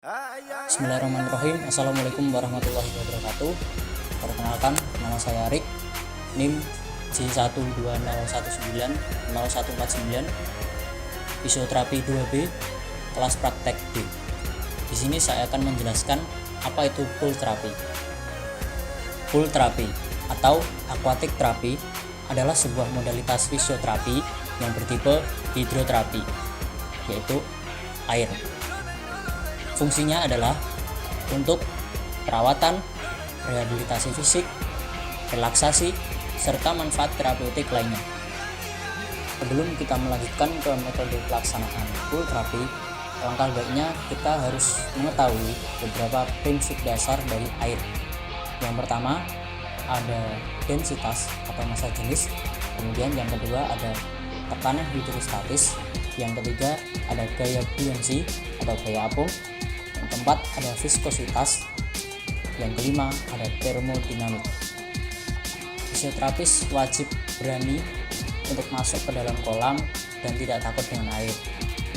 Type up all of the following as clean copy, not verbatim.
Bismillahirrahmanirrahim. Assalamualaikum warahmatullahi wabarakatuh. Perkenalkan, nama saya Arik, NIM J120190149, fisioterapi 2B, kelas praktek B. Di sini saya akan menjelaskan apa itu pool terapi. Pool terapi atau aquatic terapi adalah sebuah modalitas fisioterapi yang bertipe hidroterapi, yaitu air. Fungsinya adalah untuk perawatan, rehabilitasi fisik, relaksasi, serta manfaat terapeutik lainnya. Sebelum kita melanjutkan ke metode pelaksanaan pool terapi, alangkah baiknya kita harus mengetahui beberapa prinsip dasar dari air. Yang pertama ada densitas atau massa jenis, kemudian yang kedua ada tekanan hidrostatis, yang ketiga ada gaya buoyancy atau gaya apung, yang keempat ada viskositas, yang kelima ada termodinamik. Fisioterapis wajib berani untuk masuk ke dalam kolam dan tidak takut dengan air,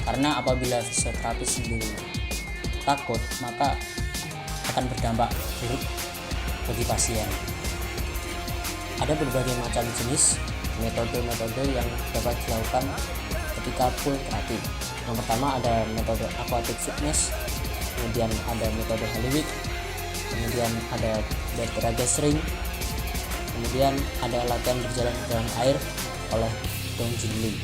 karena apabila fisioterapis sendiri takut maka akan berdampak buruk bagi pasien. Ada berbagai macam jenis metode-metode yang dapat dilakukan ketika pool terapi. Yang pertama ada metode aquatic fitness, kemudian ada metode Halliwick, kemudian ada Bert ring, kemudian ada latihan berjalan di dalam air oleh Dong Jin Lee.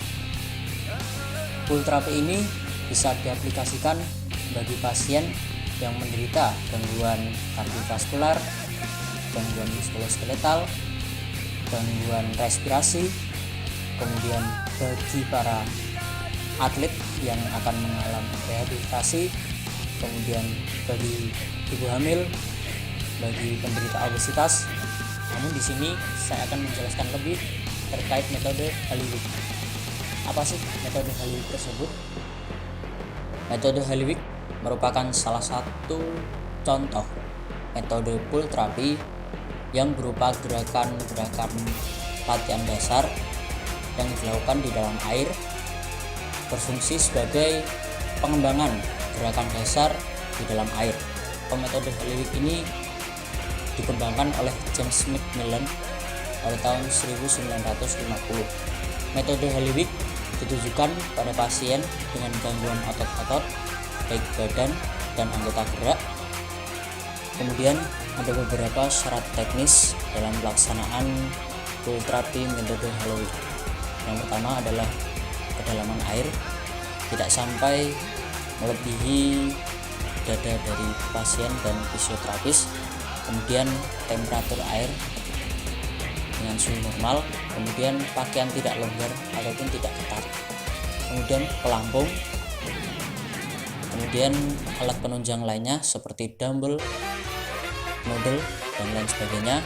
Pool terapi ini bisa diaplikasikan bagi pasien yang menderita gangguan kardiovaskular, gangguan muskuloskeletal, gangguan respirasi, kemudian bagi para atlet yang akan mengalami rehabilitasi, kemudian bagi ibu hamil, bagi penderita obesitas. Namun di sini saya akan menjelaskan lebih terkait metode Halliwick. Apa sih metode Halliwick tersebut? Metode Halliwick merupakan salah satu contoh metode pool terapi yang berupa gerakan-gerakan latihan dasar yang dilakukan di dalam air, berfungsi sebagai pengembangan gerakan dasar di dalam air. Metode Halliwick ini dikembangkan oleh James McMillan pada tahun 1950. Metode Halliwick ditujukan pada pasien dengan gangguan otot-otot, baik badan dan anggota gerak. Kemudian ada beberapa syarat teknis dalam pelaksanaan pool terapi metode Halliwick. Yang pertama adalah kedalaman air tidak sampai melebihi dada dari pasien dan fisioterapis. Kemudian temperatur air dengan suhu normal, kemudian pakaian tidak longgar ataupun tidak ketat, kemudian pelampung, kemudian alat penunjang lainnya seperti dumbbell, noodle dan lain sebagainya,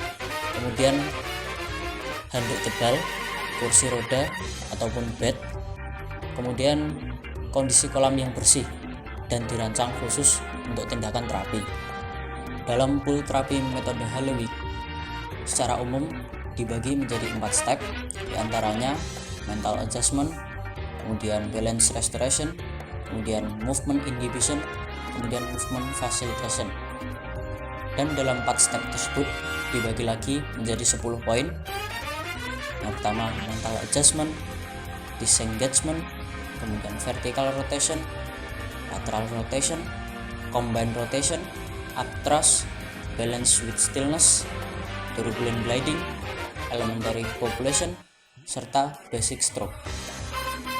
kemudian handuk tebal, kursi roda ataupun bed, kemudian kondisi kolam yang bersih dan dirancang khusus untuk tindakan terapi. Dalam pool terapi metode Halliwick secara umum dibagi menjadi 4 step, diantaranya mental adjustment, kemudian balance restoration, kemudian movement inhibition, kemudian movement facilitation. Dan dalam 4 step tersebut dibagi lagi menjadi 10 poin. Yang pertama mental adjustment, disengagement, kemudian vertical rotation, lateral rotation, combined rotation, upthrust, balance with stillness, turbulent gliding, elementary population, serta basic stroke.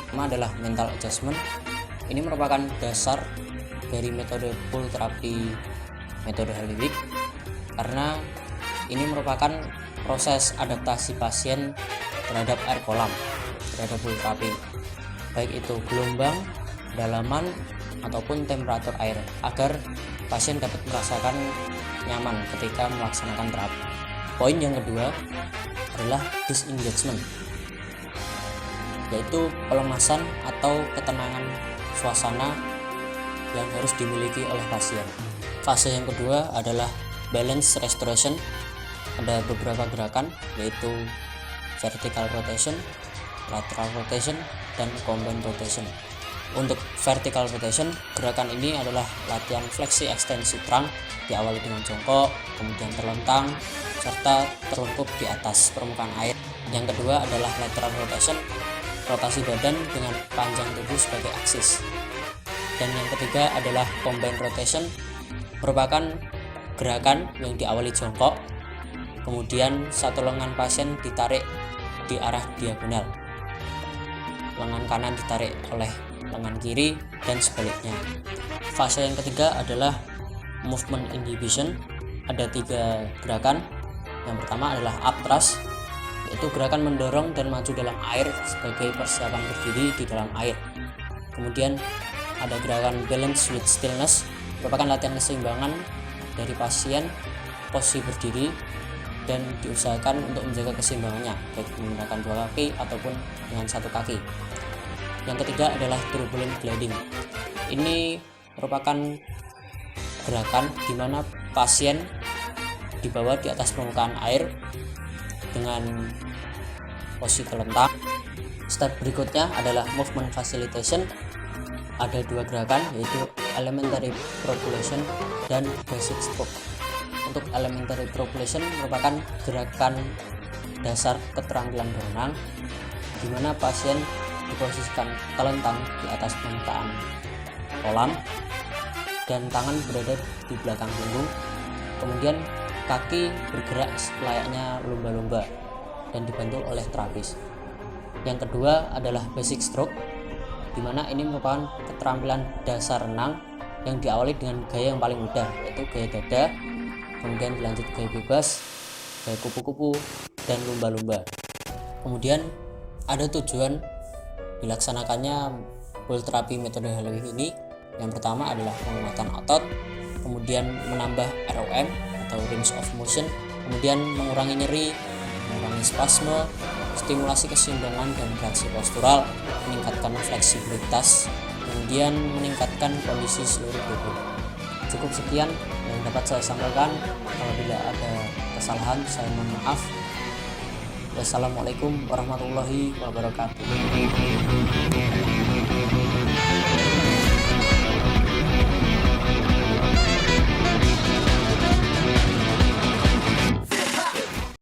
Pertama adalah mental adjustment. Ini merupakan dasar dari metode pool terapi metode Halliwick, karena ini merupakan proses adaptasi pasien terhadap air kolam, terhadap pool terapi, baik itu gelombang, kedalaman, ataupun temperatur air, agar pasien dapat merasakan nyaman ketika melaksanakan terapi. Poin yang kedua adalah disengagement, yaitu pelemasan atau ketenangan suasana yang harus dimiliki oleh pasien. Fase yang kedua adalah balance restoration. Ada beberapa gerakan, yaitu vertical rotation, lateral rotation, dan combined rotation. Untuk vertical rotation, gerakan ini adalah latihan fleksi ekstensi trunk, diawali dengan jongkok, kemudian terlentang, serta terlengkup di atas permukaan air. Yang kedua adalah lateral rotation, rotasi badan dengan panjang tubuh sebagai aksis. Dan yang ketiga adalah combined rotation, merupakan gerakan yang diawali jongkok, kemudian satu lengan pasien ditarik di arah diagonal, lengan kanan ditarik oleh lengan kiri dan sebaliknya. Fase yang ketiga adalah movement inhibition. Ada 3 gerakan. Yang pertama adalah up thrust, yaitu gerakan mendorong dan maju dalam air sebagai persiapan berdiri di dalam air. Kemudian ada gerakan balance with stillness, merupakan latihan keseimbangan dari pasien posisi berdiri dan diusahakan untuk menjaga keseimbangannya, baik menggunakan 2 kaki ataupun dengan 1 kaki. Yang ketiga adalah turbulent gliding. Ini merupakan gerakan di mana pasien dibawa di atas permukaan air dengan posisi terlentang. Step berikutnya adalah movement facilitation. Ada 2 gerakan, yaitu elementary propulsion dan basic stroke. Untuk elementary propulsion merupakan gerakan dasar keterampilan berenang, di mana pasien diposisikan telentang di atas permukaan kolam dan tangan berada di belakang punggung, kemudian kaki bergerak layaknya lumba-lumba dan dibantu oleh terapis. Yang kedua adalah basic stroke, di mana ini merupakan keterampilan dasar renang yang diawali dengan gaya yang paling mudah, yaitu gaya dada, kemudian dilanjut gaya bebas, gaya kupu-kupu, dan lumba-lumba. Kemudian ada tujuan dilaksanakannya pool terapi metode Halloween ini. Yang pertama adalah penguatan otot, kemudian menambah ROM atau range of motion, kemudian mengurangi nyeri, mengurangi spasme, stimulasi keseimbangan dan reaksi postural, meningkatkan fleksibilitas, kemudian meningkatkan kondisi seluruh tubuh. Cukup sekian yang dapat saya sampaikan. Apabila ada kesalahan, saya mohon maaf. Wassalamualaikum warahmatullahi wabarakatuh.